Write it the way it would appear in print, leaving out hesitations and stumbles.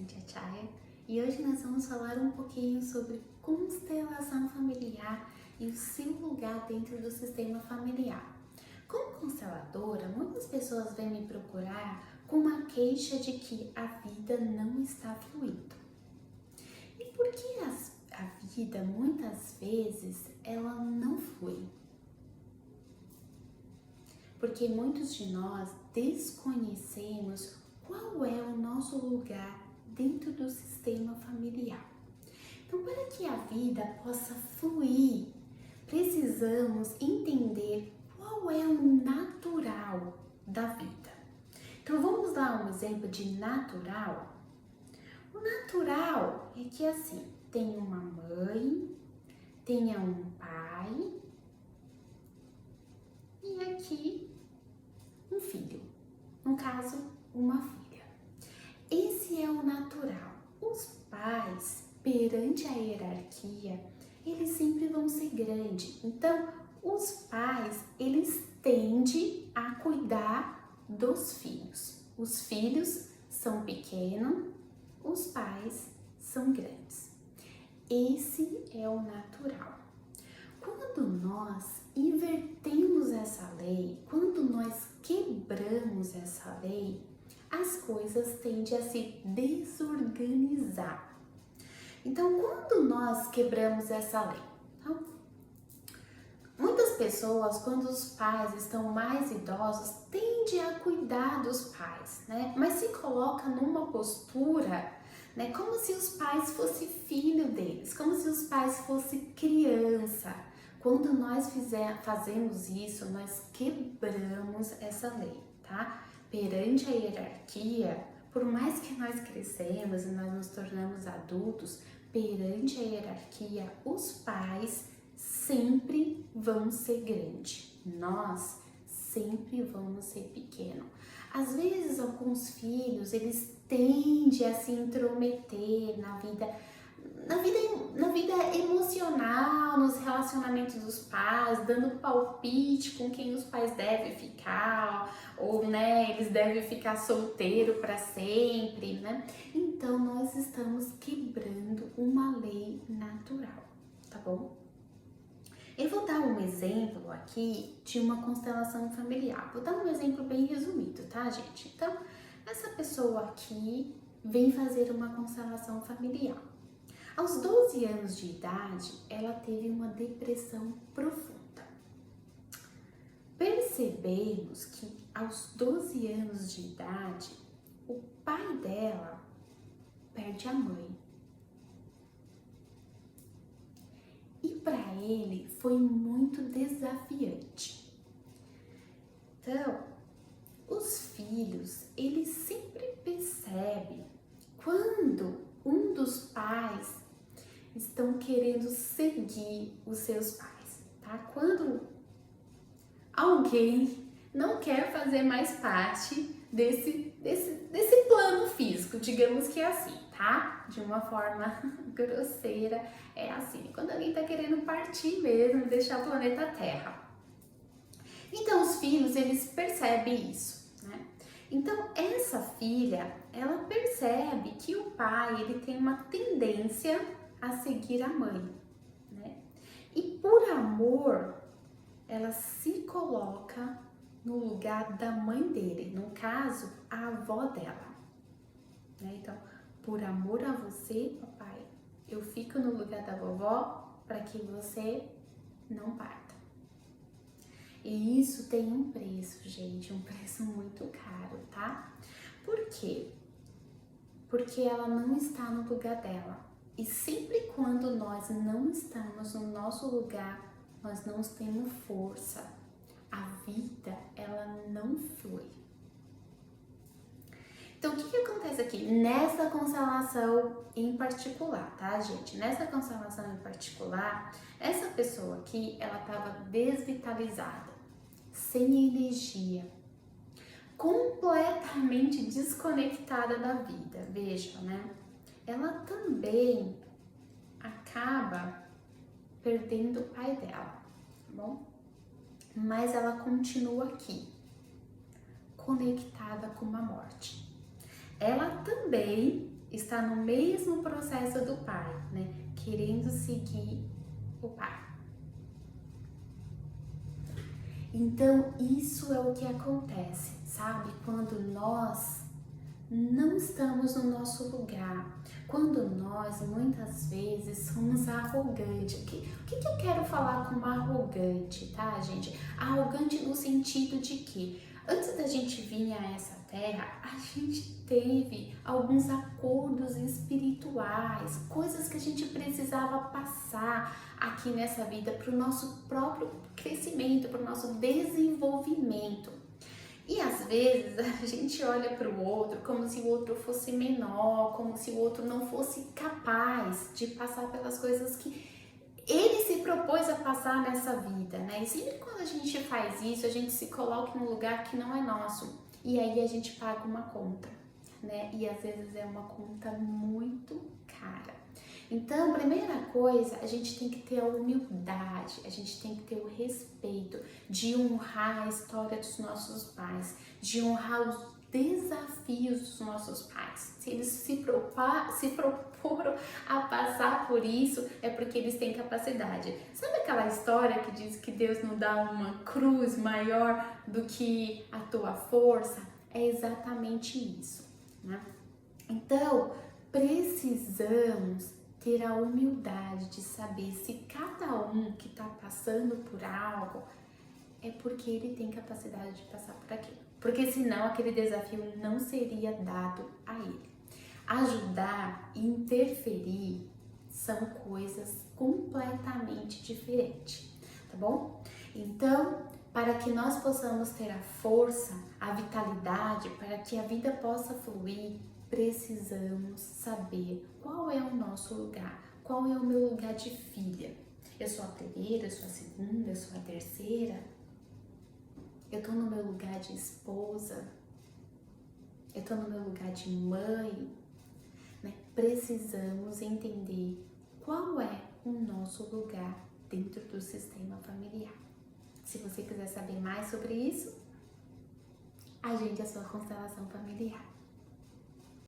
Cíntia Chaya e hoje nós vamos falar um pouquinho sobre constelação familiar e o seu lugar dentro do sistema familiar. Como consteladora, muitas pessoas vêm me procurar com uma queixa de que a vida não está fluindo. E por que a vida, muitas vezes, ela não flui? Porque muitos de nós desconhecemos qual é o nosso lugar dentro do sistema familiar. Então, para que a vida possa fluir, precisamos entender qual é o natural da vida. Então, vamos dar um exemplo de natural? O natural é que assim, tem uma mãe, tenha um pai e aqui um filho, no caso, uma filha. Esse é o natural. Os pais, perante a hierarquia, eles sempre vão ser grandes. Então, os pais, eles tendem a cuidar dos filhos. Os filhos são pequenos, os pais são grandes. Esse é o natural. Quando nós invertemos essa lei, quando nós quebramos essa lei, as coisas tendem a se desorganizar. Então, quando nós quebramos essa lei? Então, muitas pessoas, quando os pais estão mais idosos, tendem a cuidar dos pais, né? Mas se coloca numa postura, né, como se os pais fossem filho deles, como se os pais fossem criança. Quando nós fazemos isso, nós quebramos essa lei, tá? Perante a hierarquia, por mais que nós crescemos e nós nos tornamos adultos, perante a hierarquia, os pais sempre vão ser grandes. Nós sempre vamos ser pequenos. Às vezes, alguns filhos, eles tendem a se intrometer na vida emocional, nos relacionamentos dos pais, dando palpite com quem os pais devem ficar, ou né, eles devem ficar solteiro para sempre, né? Então nós estamos quebrando uma lei natural, tá bom? Eu vou dar um exemplo aqui de uma constelação familiar. Vou dar um exemplo bem resumido, tá, gente? Então, essa pessoa aqui vem fazer uma constelação familiar. Aos 12 anos de idade, ela teve uma depressão profunda. Percebemos que aos 12 anos de idade, o pai dela perde a mãe. E para ele foi muito desafiante. Então, os filhos, eles sempre percebem quando um dos pais estão querendo seguir os seus pais, tá? Quando alguém não quer fazer mais parte desse plano físico, digamos que é assim, tá? De uma forma grosseira, é assim. Quando alguém tá querendo partir mesmo, deixar o planeta Terra. Então, os filhos, eles percebem isso, né? Então, essa filha, ela percebe que o pai, ele tem uma tendência a seguir a mãe, né? E por amor, ela se coloca no lugar da mãe dele, no caso, a avó dela, né? Então, por amor a você, papai, eu fico no lugar da vovó para que você não parta. E isso tem um preço, gente, um preço muito caro, tá? Por quê? Porque ela não está no lugar dela. E sempre quando nós não estamos no nosso lugar, nós não temos força. A vida, ela não flui. Então, o que acontece aqui? Nessa constelação em particular, tá, gente? Nessa constelação em particular, essa pessoa aqui, ela estava desvitalizada, sem energia, completamente desconectada da vida. Veja, né? Ela também acaba perdendo o pai dela, tá bom? Mas ela continua aqui, conectada com a morte. Ela também está no mesmo processo do pai, né? Querendo seguir o pai. Então, isso é o que acontece, sabe? Quando nós não estamos no nosso lugar, quando nós muitas vezes somos arrogantes. O que eu quero falar com arrogante, tá, gente? Arrogante no sentido de que antes da gente vir a essa terra, a gente teve alguns acordos espirituais, coisas que a gente precisava passar aqui nessa vida para o nosso próprio crescimento, para o nosso desenvolvimento. E às vezes a gente olha para o outro como se o outro fosse menor, como se o outro não fosse capaz de passar pelas coisas que ele se propôs a passar nessa vida, né? E sempre quando a gente faz isso, a gente se coloca em um lugar que não é nosso. E aí a gente paga uma conta, né? E às vezes é uma conta muito cara. Então, primeira coisa, a gente tem que ter a humildade, a gente tem que ter o respeito de honrar a história dos nossos pais, de honrar os desafios dos nossos pais. Se eles se proporam a passar por isso, é porque eles têm capacidade. Sabe aquela história que diz que Deus não dá uma cruz maior do que a tua força? É exatamente isso, né? Então, precisamos ter a humildade de saber se cada um que está passando por algo é porque ele tem capacidade de passar por aquilo. Porque senão aquele desafio não seria dado a ele. Ajudar e interferir são coisas completamente diferentes, tá bom? Então, para que nós possamos ter a força, a vitalidade, para que a vida possa fluir, precisamos saber qual é o nosso lugar, qual é o meu lugar de filha. Eu sou a primeira, eu sou a segunda, eu sou a terceira. Eu tô no meu lugar de esposa, eu tô no meu lugar de mãe, né? Precisamos entender qual é o nosso lugar dentro do sistema familiar. Se você quiser saber mais sobre isso, agende a sua constelação familiar.